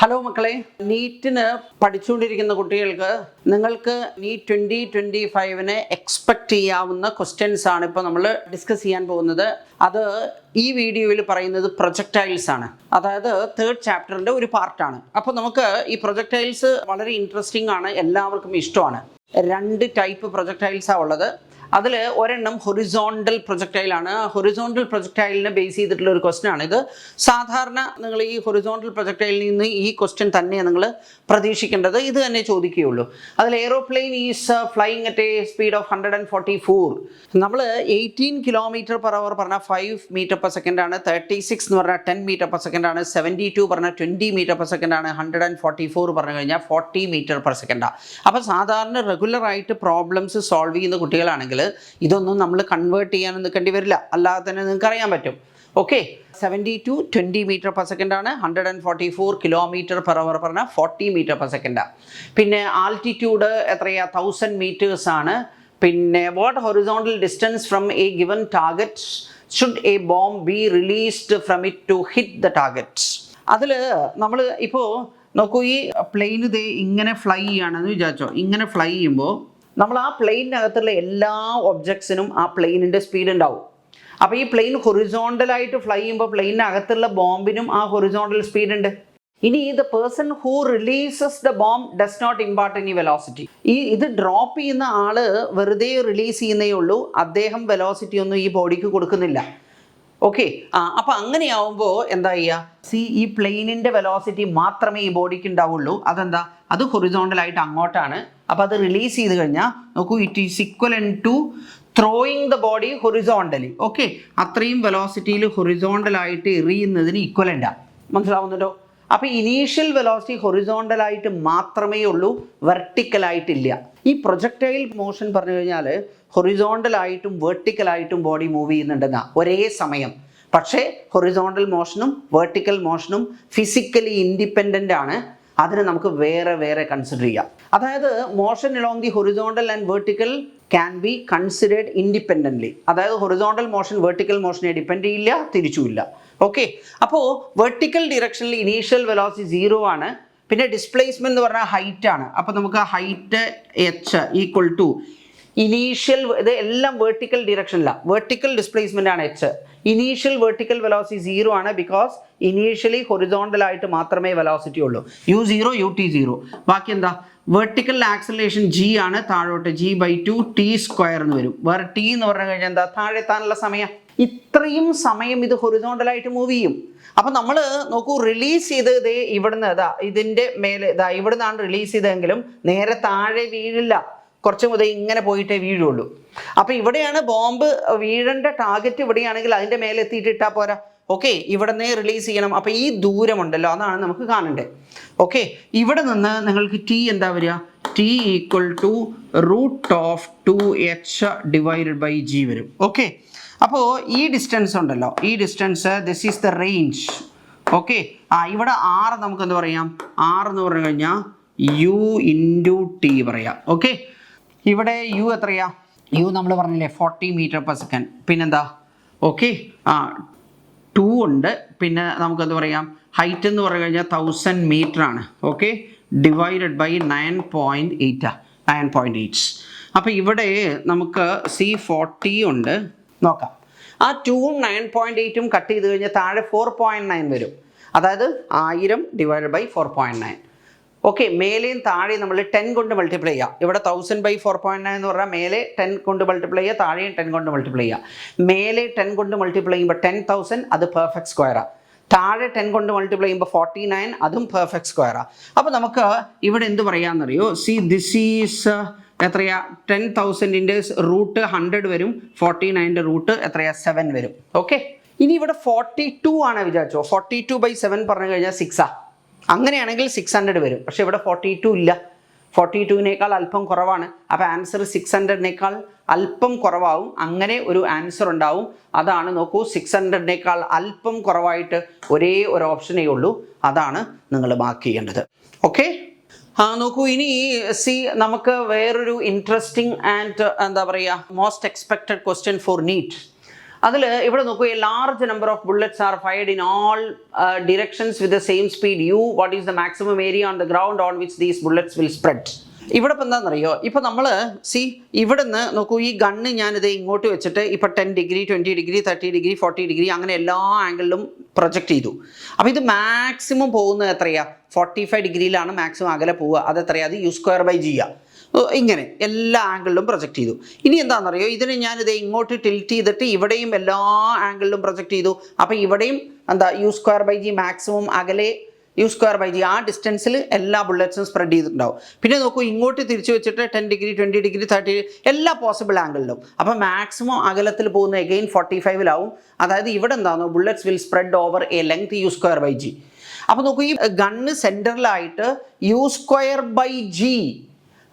Hello മക്കളെ, നീറ്റിന് പഠിച്ചുകൊണ്ടിരിക്കുന്ന കുട്ടികൾക്ക് നിങ്ങൾക്ക് നീറ്റ് 2025 എക്സ്പെക്റ്റ് ചെയ്യാവുന്ന ക്വസ്റ്റ്യൻസ് ആണ് ഇപ്പോൾ നമ്മൾ ഡിസ്കസ് ചെയ്യാൻ പോകുന്നത്. അത് ഈ വീഡിയോയിൽ പറയുന്നത് പ്രൊജക്ടൈൽസ് ആണ്, അതായത് 3rd ചാപ്റ്ററിൻ്റെ ഒരു പാർട്ടാണ്. അപ്പോൾ നമുക്ക് ഈ പ്രൊജക്ടൈൽസ് വളരെ ഇൻട്രസ്റ്റിംഗ് ആണ്, എല്ലാവർക്കും ഇഷ്ടമാണ്. 2 ടൈപ്പ് പ്രൊജക്ടൈൽസാണ് ഉള്ളത്. അതിൽ ഒരെണ്ണം ഹൊറിസോണ്ടൽ പ്രൊജക്ടൈലാണ്. ഹൊറിസോണ്ടൽ പ്രൊജക്ടൈലിനെ ബേസ് ചെയ്തിട്ടുള്ള ഒരു ക്വസ്റ്റ്യൻ ആണ് ഇത്. സാധാരണ നിങ്ങൾ ഈ ഹൊറിസോണ്ടൽ പ്രൊജക്ടൈലിൽ നിന്ന് ഈ ക്വസ്റ്റ്യൻ തന്നെയാണ് നിങ്ങൾ പ്രതീക്ഷിക്കേണ്ടത്. ഇത് തന്നെ ചോദിക്കുകയുള്ളൂ. അതിൽ aeroplane is flying at A speed of 144. നമ്മൾ 18 km/h പറഞ്ഞാൽ 5 m/s ആണ്, 36 എന്ന് പറഞ്ഞാൽ 10 m/s ആണ്, 72 പറഞ്ഞാൽ 20 m/s ആണ്, 144 പറഞ്ഞു കഴിഞ്ഞാൽ 40 m/s. അപ്പോൾ സാധാരണ റെഗുലർ ആയിട്ട് പ്രോബ്ലംസ് സോൾവ് ചെയ്യുന്ന കുട്ടികളാണെങ്കിൽ ഇതൊന്നും നമ്മൾ കൺവേർട്ട് ചെയ്യാൻ നിൽക്കേണ്ടി വരില്ല, അല്ലാതെ തന്നെ നിങ്ങൾക്ക് അറിയാൻ പറ്റും. ഓക്കെ, 72 20 m/s ആണ്, 144 km/h പറഞ്ഞാൽ 40 m/s. പിന്നെ ആൾട്ടിറ്റ്യൂഡ് എത്രയാ, 1000 meters ആണ്. പിന്നെ what horizontal distance from a given target should a bomb be released from it to hit the target. അതിൽ നമ്മൾ ഇപ്പോൾ നോക്കൂ, ഈ പ്ലെയിൻ ഇത് ഇങ്ങനെ ഫ്ലൈ ചെയ്യുകയാണെന്ന് വിചാരിച്ചോ. ഇങ്ങനെ ഫ്ലൈ ചെയ്യുമ്പോൾ നമ്മൾ ആ പ്ലെയിനകത്തുള്ള എല്ലാ ഒബ്ജക്ട്സിനും ആ പ്ലെയിനിൻ്റെ സ്പീഡ് ഉണ്ടാവും. അപ്പോൾ ഈ പ്ലെയിൻ ഹൊറിസോണ്ടലായിട്ട് ഫ്ലൈ ചെയ്യുമ്പോൾ പ്ലെയിനകത്തുള്ള ബോംബിനും ആ ഹൊറിസോണ്ടൽ സ്പീഡ് ഉണ്ട്. ഇനി the person who releases the bomb does not impart any velocity. ഇത് ഡ്രോപ്പ് ചെയ്യുന്ന ആള് വെറുതെ റിലീസ് ചെയ്യുന്നേ ഉള്ളൂ, അദ്ദേഹം വെലോസിറ്റി ഒന്നും ഈ ബോഡിക്ക് കൊടുക്കുന്നില്ല. ഓക്കെ, അപ്പോൾ അങ്ങനെയാവുമ്പോൾ എന്താ ചെയ്യുക, ഈ പ്ലെയിനിൻ്റെ വെലോസിറ്റി മാത്രമേ ഈ ബോഡിക്ക് ഉണ്ടാവുള്ളൂ. അതെന്താ, അത് ഹൊറിസോണ്ടലായിട്ട് അങ്ങോട്ടാണ്. അപ്പോൾ അത് റിലീസ് ചെയ്ത് കഴിഞ്ഞാൽ നോക്കൂ, it is equivalent to throwing the body horizontally. Okay, അത്രയും വെലോസിറ്റിയിൽ ഹൊറിസോണ്ടലായിട്ട് എറിയുന്നതിന് ഇക്വലൻ്റാണ്. മനസ്സിലാവുന്നുണ്ടോ? അപ്പോൾ ഇനീഷ്യൽ വെലോസിറ്റി ഹൊറിസോണ്ടലായിട്ട് മാത്രമേ ഉള്ളൂ, വെർട്ടിക്കലായിട്ടില്ല. ഈ പ്രൊജക്ടൈൽ മോഷൻ പറഞ്ഞു കഴിഞ്ഞാൽ ഹൊറിസോണ്ടലായിട്ടും വെർട്ടിക്കലായിട്ടും ബോഡി മൂവ് ചെയ്യുന്നുണ്ടെന്നാ ഒരേ സമയം. പക്ഷേ ഹൊറിസോണ്ടൽ മോഷനും വെർട്ടിക്കൽ മോഷനും ഫിസിക്കലി ഇൻഡിപെൻഡൻ്റ് ആണ്. അതിന് നമുക്ക് വേറെ വേറെ കൺസിഡർ ചെയ്യാം. അതായത് motion along the horizontal and vertical can be considered independently. അതായത് ഹൊറിസോണ്ടൽ മോഷൻ വെർട്ടിക്കൽ മോഷനെ ഡിപ്പെൻഡ് ചെയ്യില്ല, തിരിച്ചുമില്ല. ഓക്കെ, അപ്പോൾ വെർട്ടിക്കൽ ഡിറക്ഷനിൽ ഇനീഷ്യൽ വെലോസിറ്റി 0 ആണ്. പിന്നെ ഡിസ്പ്ലേസ്മെന്റ് എന്ന് പറഞ്ഞാൽ ഹൈറ്റ് ആണ്. അപ്പോൾ നമുക്ക് height h equal to initial, ഇത് എല്ലാം വെർട്ടിക്കൽ ഡിറക്ഷനിലാണ്, വെർട്ടിക്കൽ ഡിസ്പ്ലേസ്മെന്റ് ആണ് h. ഇനീഷ്യൽ വെർട്ടിക്കൽ വെലോസിറ്റി 0 ആണ്, ബിക്കോസ് ഇനീഷ്യലി ഹൊറിസോണ്ടലായിട്ട് മാത്രമേ വെലോസിറ്റി ഉള്ളൂ. u0 ut0. ബാക്കി എന്താ, വെർട്ടിക്കൽ ആക്സലറേഷൻ g ആണ്, താഴോട്ട് g/2 t² എന്ന് വരും. വേറെ t എന്ന് പറഞ്ഞു കഴിഞ്ഞാൽ എന്താ, താഴെ എത്താനുള്ള സമയം. ഇത്രയും സമയം ഇത് ഹൊറിസോണ്ടലായിട്ട് മൂവ് ചെയ്യും. അപ്പം നമ്മൾ നോക്കൂ, റിലീസ് ചെയ്ത് ഇവിടുന്ന് ഇതിൻ്റെ മേലെ ഇവിടുന്നാണ് റിലീസ് ചെയ്തതെങ്കിലും നേരെ താഴെ വീഴില്ല, കുറച്ച് മുതൽ ഇങ്ങനെ പോയിട്ടേ വീഴുള്ളൂ. അപ്പം ഇവിടെയാണ് ബോംബ് വീഴേണ്ട ടാർഗറ്റ്, ഇവിടെയാണെങ്കിൽ അതിൻ്റെ മേലെ എത്തിയിട്ട് ഇട്ടാൽ പോരാ. ഓക്കെ, ഇവിടെ നിന്ന് റിലീസ് ചെയ്യണം. അപ്പോൾ ഈ ദൂരമുണ്ടല്ലോ, അതാണ് നമുക്ക് കാണണ്ടേ. ഓക്കെ, ഇവിടെ നിന്ന് നിങ്ങൾക്ക് ടി എന്താ വരിക, ടി ഈക്വൽ ടു √2h/g വരും. ഓക്കെ, അപ്പോൾ ഈ ഡിസ്റ്റൻസ് ഉണ്ടല്ലോ, ഈ distance, this is the range. Okay, ഇവിടെ r നമുക്ക് എന്ത് പറയാം, r എന്ന് പറഞ്ഞു കഴിഞ്ഞാൽ u × t പറയാം. ഓക്കെ, ഇവിടെ u എത്രയാ, u നമ്മൾ പറഞ്ഞില്ലേ 40 m/s. പിന്നെന്താ, ഓക്കെ, 2 ഉണ്ട്. പിന്നെ നമുക്കെന്ത് പറയാം, ഹൈറ്റ് എന്ന് പറഞ്ഞു കഴിഞ്ഞാൽ 1000 meter ആണ്. Okay, divided by 9.8. അപ്പോൾ ഇവിടെ നമുക്ക് C40 ഉണ്ട്. നോക്കാം, ആ 2ഉം 9.8ഉം കട്ട് ചെയ്ത് കഴിഞ്ഞാൽ താഴെ 4.9 വരും. അതായത് 1000 ഡിവൈഡഡ് ബൈ 4.9. ഓക്കെ, മേലെയും താഴെയും നമ്മൾ 10 കൊണ്ട് മൾട്ടിപ്ലൈ ചെയ്യുക. ഇവിടെ 1000/4.9 എന്ന് പറഞ്ഞാൽ മേലെ 10 കൊണ്ട് മൾട്ടിപ്ലൈ ചെയ്യുക, താഴെയും 10 കൊണ്ട് മൾട്ടിപ്ലൈ ചെയ്യുക. മേലെ 10 കൊണ്ട് മൾട്ടിപ്ലൈ ചെയ്യുമ്പോൾ 10,000, അത് പെർഫെക്റ്റ് സ്ക്വയറാണ്. താഴെ 10 കൊണ്ട് മൾട്ടിപ്ലൈ ചെയ്യുമ്പോൾ 49, അതും പെർഫെക്റ്റ് സ്ക്വയറാണ്. അപ്പോൾ നമുക്ക് ഇവിടെ എന്ത് പറയാമെന്നറിയോ, ദിസ് ഈസ് എത്രയാ, 10,000ൻ്റെ √100 വരും, 49ൻ്റെ റൂട്ട് എത്രയാ, 7 വരും. ഓക്കെ, ഇനി ഇവിടെ 42 ആണ് വിചാരിച്ചോ. 42/7 പറഞ്ഞു കഴിഞ്ഞാൽ 6 അങ്ങനെയാണെങ്കിൽ 600 വരും. പക്ഷേ ഇവിടെ 42 ഇല്ല, 42നേക്കാൾ അല്പം കുറവാണ്. അപ്പോൾ ആൻസർ 600നേക്കാൾ അല്പം കുറവാകും. അങ്ങനെ ഒരു ആൻസർ ഉണ്ടാവും. അതാണ് നോക്കൂ, 600നേക്കാൾ അല്പം കുറവായിട്ട് ഒരേ ഒരു ഓപ്ഷനേ ഉള്ളൂ, അതാണ് നിങ്ങൾ മാർക്ക് ചെയ്യേണ്ടത്. ഓക്കെ, നോക്കൂ, ഇനി നമുക്ക് വേറൊരു ഇൻട്രസ്റ്റിംഗ് ആൻഡ് എന്താ പറയുക, most expected question for NEET. അതിൽ ഇവിടെ നോക്കൂ, a large number of bullets are fired in all directions with the same speed u. What is the maximum area on the ground on which these bullets will spread? ഇവിടെ ഇപ്പം എന്താണെന്നറിയോ, ഇപ്പം നമ്മൾ ഇവിടെ നിന്ന് നോക്കൂ, ഈ ഗണ്ണ് ഞാനിത് ഇങ്ങോട്ട് വെച്ചിട്ട് ഇപ്പം 10 ഡിഗ്രി 20 ഡിഗ്രി 30 ഡിഗ്രി 40 ഡിഗ്രി അങ്ങനെ എല്ലാ ആംഗിളിലും പ്രൊജക്റ്റ് ചെയ്തു. അപ്പോൾ ഇത് മാക്സിമം പോകുന്നത് എത്രയാണ്? 45 ഡിഗ്രിയിലാണ് മാക്സിമം അകലെ പോവുക. അതെത്രയാണ്? അത് u²/g. ഇങ്ങനെ എല്ലാ ആംഗിളിലും പ്രൊജക്റ്റ് ചെയ്തു. ഇനി എന്താണെന്നറിയോ, ഇതിനെ ഞാനിത് ഇങ്ങോട്ട് ടിൽറ്റ് ചെയ്തിട്ട് ഇവിടെയും എല്ലാ ആംഗിളിലും പ്രൊജക്റ്റ് ചെയ്തു. അപ്പോൾ ഇവിടെയും എന്താ u²/g മാക്സിമം അകലെ u²/g ആ ഡിസ്റ്റൻസിൽ എല്ലാ ബുള്ളറ്റ്സും സ്പ്രെഡ് ചെയ്തിട്ടുണ്ടാവും. പിന്നെ നോക്കൂ, ഇങ്ങോട്ട് തിരിച്ചു വെച്ചിട്ട് 10 ഡിഗ്രി 20 ഡിഗ്രി 30 എല്ലാ പോസിബിൾ ആംഗിളിലും. അപ്പോൾ മാക്സിമം അകലത്തിൽ പോകുന്ന എഗെയിൻ 45-ലാവും. അതായത് ഇവിടെ എന്താണോ, bullets will spread over A length u²/g. അപ്പോൾ നോക്കൂ, ഈ ഗണ്ണ് സെൻറ്ററിലായിട്ട് u²/g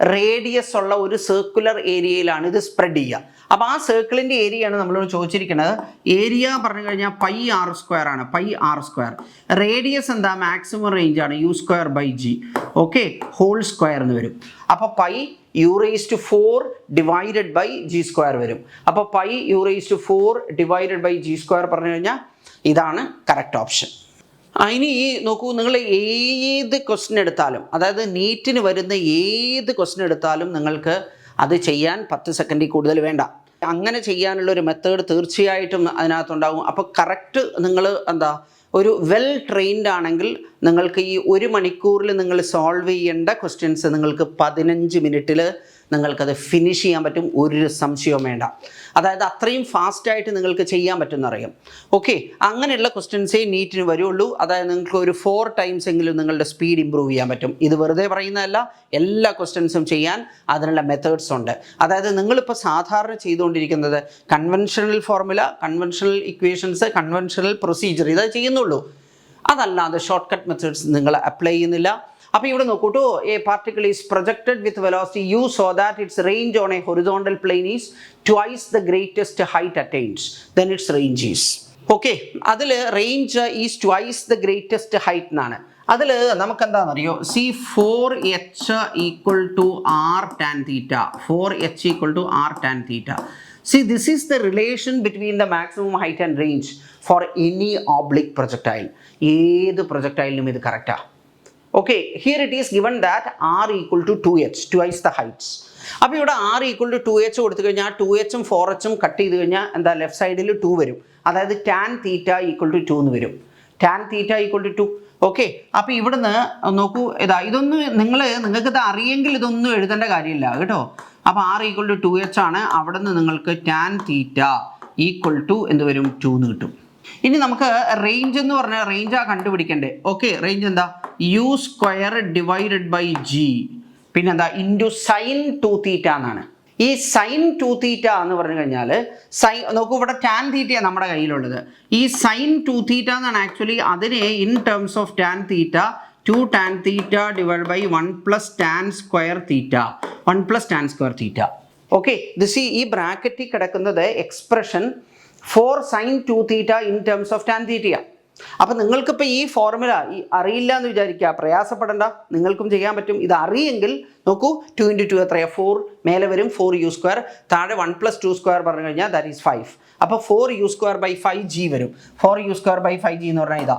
റേഡിയസ് ഉള്ള ഒരു സർക്കുലർ ഏരിയയിലാണ് ഇത് സ്പ്രെഡ് ചെയ്യുക. അപ്പോൾ ആ സർക്കിളിൻ്റെ ഏരിയയാണ് നമ്മളോട് ചോദിച്ചിരിക്കുന്നത്. ഏരിയ പറഞ്ഞു കഴിഞ്ഞാൽ πr² ആണ്, πr². റേഡിയസ് എന്താ? മാക്സിമം റേഞ്ച് ആണ് u²/g. ഓക്കെ, ഹോൾ സ്ക്വയർ എന്ന് വരും. അപ്പോൾ πu⁴ ഡിവൈഡഡ് ബൈ g² വരും. അപ്പോൾ πu⁴ ഡിവൈഡഡ് ബൈ g² പറഞ്ഞു കഴിഞ്ഞാൽ ഇതാണ് കറക്റ്റ് ഓപ്ഷൻ. ഇനി നോക്കൂ, നിങ്ങൾ ഏത് ക്വസ്റ്റ്യൻ എടുത്താലും, അതായത് നീറ്റിന് വരുന്ന ഏത് ക്വസ്റ്റ്യൻ എടുത്താലും നിങ്ങൾക്ക് അത് ചെയ്യാൻ 10 സെക്കൻഡിൽ കൂടുതൽ വേണ്ട. അങ്ങനെ ചെയ്യാനുള്ളൊരു മെത്തേഡ് തീർച്ചയായിട്ടും അതിനകത്തുണ്ടാകും. അപ്പോൾ കറക്റ്റ് നിങ്ങൾ എന്താ, ഒരു വെൽ ട്രെയിൻഡ് ആണെങ്കിൽ നിങ്ങൾക്ക് ഈ 1 മണിക്കൂറിൽ നിങ്ങൾ സോൾവ് ചെയ്യേണ്ട ക്വസ്റ്റ്യൻസ് നിങ്ങൾക്ക് 15 മിനിറ്റിൽ നിങ്ങൾക്കത് ഫിനിഷ് ചെയ്യാൻ പറ്റും. ഒരു സംശയവും വേണ്ട. അതായത് അത്രയും ഫാസ്റ്റായിട്ട് നിങ്ങൾക്ക് ചെയ്യാൻ പറ്റുമെന്നറിയാം. ഓക്കെ, അങ്ങനെയുള്ള ക്വസ്റ്റ്യൻസേ നീറ്റിന് വരുള്ളൂ. അതായത് നിങ്ങൾക്ക് ഒരു 4 ടൈംസ് എങ്കിലും നിങ്ങളുടെ സ്പീഡ് ഇമ്പ്രൂവ് ചെയ്യാൻ പറ്റും. ഇത് വെറുതെ പറയുന്നതല്ല, എല്ലാ ക്വസ്റ്റ്യൻസും ചെയ്യാൻ അതിനുള്ള മെത്തേഡ്സ് ഉണ്ട്. അതായത് നിങ്ങളിപ്പോൾ സാധാരണ ചെയ്തുകൊണ്ടിരിക്കുന്നത് conventional formula, conventional equations, conventional procedure ഇതേ ചെയ്യുന്നുള്ളൂ. അതല്ലാതെ ഷോർട്ട് കട്ട് മെത്തേഡ്സ് നിങ്ങൾ അപ്ലൈ ചെയ്യുന്നില്ല. അപ്പോൾ ഇവിടെ നോക്കൂട്ടോ, a particle is projected with velocity u so that its range on a horizontal plane is twice the greatest height attains, then its range is. Okay, അതിൽ range is twice the greatest height എന്നാണ്. അതിൽ നമുക്ക് എന്താണെന്നറിയോ, 4h = r tan theta, 4h = r tan theta. See, this is the relation between the maximum height and range for any oblique projectile. ഏത് പ്രൊജക്ടൈലിനും ഇത് കറക്റ്റാണ്. Okay, here it is given that r = 2h, twice the heights. അപ്പോൾ ഇവിടെ r = 2h കൊടുത്തു കഴിഞ്ഞാൽ 2hഉം 4hഉം cut ചെയ്ത് കഴിഞ്ഞാൽ എന്താ, ലെഫ്റ്റ് സൈഡിൽ 2 വരും. അതായത് tan θ = 2 എന്ന് വരും. tan θ = 2. ഓക്കെ, അപ്പോൾ ഇവിടുന്ന് നോക്കൂ, ഇതൊന്നും നിങ്ങൾക്കിത് അറിയെങ്കിൽ ഇതൊന്നും എഴുതേണ്ട കാര്യമില്ല കേട്ടോ. അപ്പോൾ r = 2h ആണ്. അവിടെ നിന്ന് നിങ്ങൾക്ക് tan θ എന്ത് വരും, 2 എന്ന് കിട്ടും. ഇനി നമുക്ക് റേഞ്ച് എന്ന് പറഞ്ഞാൽ റേഞ്ചാ കണ്ടുപിടിക്കണ്ടേ. ഓക്കെ, റേഞ്ച് എന്താ, u² ഡിവൈഡഡ് ബൈ g പിന്നെന്താ ഇൻറ്റു sin 2θ എന്നാണ്. ഈ sin 2θ എന്ന് പറഞ്ഞു കഴിഞ്ഞാൽ നോക്കൂ, ഇവിടെ tan θ നമ്മുടെ കയ്യിലുള്ളത്. ഈ sin 2θ എന്നാണ് ആക്ച്വലി. അതിനെ in terms of tan θ 2 tan θ divide by 1 + tan square θ, 1 + tan square θ. Okay, ഈ ബ്രാക്കറ്റിൽ കിടക്കുന്നത് expression 4 sin 2θ in terms of tan θ. അപ്പം നിങ്ങൾക്കിപ്പോൾ ഈ ഫോർമുല അറിയില്ല എന്ന് വിചാരിക്കുക, പ്രയാസപ്പെടേണ്ട, നിങ്ങൾക്കും ചെയ്യാൻ പറ്റും. ഇത് അറിയെങ്കിൽ നോക്കൂ, 2 × 2 എത്രയാണ്, 4 മേലെ വരും 4u², താഴെ 1 + 2² പറഞ്ഞു കഴിഞ്ഞാൽ ദാറ്റ് ഈസ് 5. അപ്പോൾ 4u²/5g വരും. 4u²/5g എന്ന് പറഞ്ഞാൽ ഇതാ.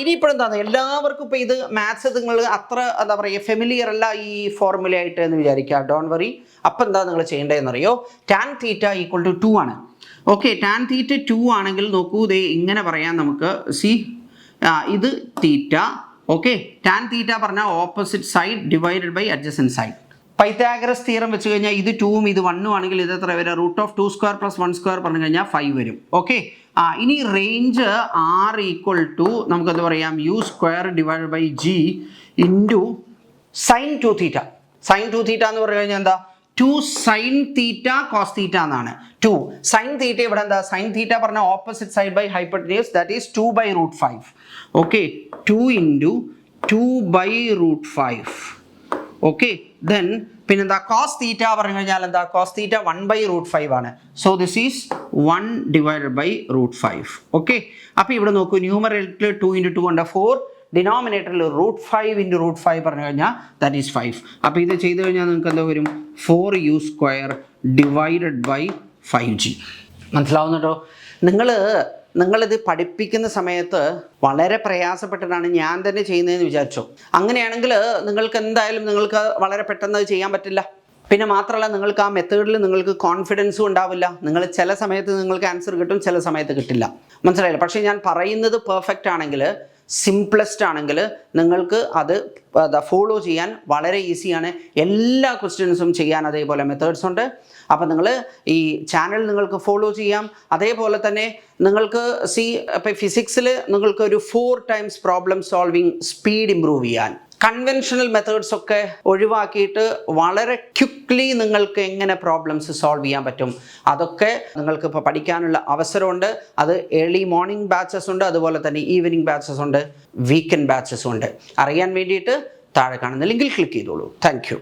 ഇനിയിപ്പോഴെന്താണ്, എല്ലാവർക്കും ഇപ്പോൾ ഇത് മാത്സ് നിങ്ങൾ അത്ര എന്താ പറയുക ഫെമിലിയർ അല്ല ഈ ഫോർമുല ആയിട്ട് എന്ന് വിചാരിക്കുക. Don't worry. അപ്പം എന്താ നിങ്ങൾ ചെയ്യേണ്ടതെന്നറിയോ, tan θ = 2 ആണ്. ഓക്കെ, tan θ 2 ആണെങ്കിൽ നോക്കൂ, ഇങ്ങനെ പറയാം നമുക്ക്. ഇത് തീറ്റ. ഓക്കെ, tan θ പറഞ്ഞാൽ opposite side divided by adjacent side. Pythagoras theorem വെച്ച് കഴിഞ്ഞാൽ ഇത് 2ഉം ഇത് 1ഉം ആണെങ്കിൽ ഇത് എത്ര വരും, √2² + 1² പറഞ്ഞു കഴിഞ്ഞാൽ 5 വരും. ഓക്കെ, ഇനി റേഞ്ച് r = നമുക്കെന്ത് പറയാം, u² divided by g into sin 2θ. sin 2θ എന്ന് പറഞ്ഞു കഴിഞ്ഞാൽ എന്താ, 2 sin θ cos θ എന്നാണ്. 2 sin θ ഇവിടെ എന്താ, sin θ പറഞ്ഞ opposite side by hypotenuse, that is 2/√5. Okay, 2 × 2/√5. Okay, then പിന്നെന്താ cos θ പറഞ്ഞു കഴിഞ്ഞാൽ എന്താ, cos θ 1/√5 ആണ്. So this is 1/√5. ഓക്കെ, അപ്പോൾ ഇവിടെ നോക്കൂ, ന്യൂമറേറ്ററിൽ 2 × 2 ഉണ്ട് 4, ഡിനോമിനേറ്ററിൽ √5 × √5 പറഞ്ഞു കഴിഞ്ഞാൽ ദാറ്റ് ഈസ് 5. അപ്പോൾ ഇത് ചെയ്ത് കഴിഞ്ഞാൽ നിങ്ങൾക്ക് എന്താ വരും, 4u² ഡിവൈഡഡ് ബൈ 5g. മനസ്സിലാവുന്നുണ്ടോ? നിങ്ങളിത് പഠിപ്പിക്കുന്ന സമയത്ത് വളരെ പ്രയാസപ്പെട്ടിട്ടാണ് ഞാൻ തന്നെ ചെയ്യുന്നതെന്ന് വിചാരിച്ചോ. അങ്ങനെയാണെങ്കിൽ നിങ്ങൾക്ക് എന്തായാലും വളരെ പെട്ടെന്ന് അത് ചെയ്യാൻ പറ്റില്ല. പിന്നെ മാത്രമല്ല, നിങ്ങൾക്ക് ആ മെത്തേഡിൽ നിങ്ങൾക്ക് കോൺഫിഡൻസും ഉണ്ടാവില്ല. ചില സമയത്ത് നിങ്ങൾക്ക് ആൻസർ കിട്ടും, ചില സമയത്ത് കിട്ടില്ല. മനസ്സിലായില്ല? പക്ഷേ ഞാൻ പറയുന്നത് പെർഫെക്റ്റ് ആണെങ്കിൽ, സിംപ്ലസ്റ്റ് ആണെങ്കിൽ നിങ്ങൾക്ക് അത് ഫോളോ ചെയ്യാൻ വളരെ ഈസിയാണ്. എല്ലാ ക്വസ്റ്റ്യൻസും ചെയ്യാൻ അതേപോലെ മെത്തേഡ്സ് ഉണ്ട്. അപ്പോൾ നിങ്ങൾ ഈ ചാനൽ നിങ്ങൾക്ക് ഫോളോ ചെയ്യാം. അതേപോലെ തന്നെ നിങ്ങൾക്ക് ഇപ്പോൾ ഫിസിക്സിൽ നിങ്ങൾക്കൊരു 4 times problem solving speed improve ചെയ്യാൻ, കൺവെൻഷണൽ മെത്തേഡ്സ് ഒക്കെ ഒഴിവാക്കിയിട്ട് വളരെ ക്വിക്ക്ലി നിങ്ങൾക്ക് എങ്ങനെ പ്രോബ്ലംസ് സോൾവ് ചെയ്യാൻ പറ്റും, അതൊക്കെ നിങ്ങൾക്ക് ഇപ്പോൾ പഠിക്കാനുള്ള അവസരമുണ്ട്. അത് ഏർലി മോർണിംഗ് ബാച്ചസ് ഉണ്ട്, അതുപോലെ തന്നെ ഈവനിങ് ബാച്ചസ് ഉണ്ട്, വീക്കെൻഡ് ബാച്ചസ് ഉണ്ട്. അറിയാൻ വേണ്ടിയിട്ട് താഴെ കാണുന്ന ലിങ്കിൽ ക്ലിക്ക് ചെയ്തോളൂ. താങ്ക്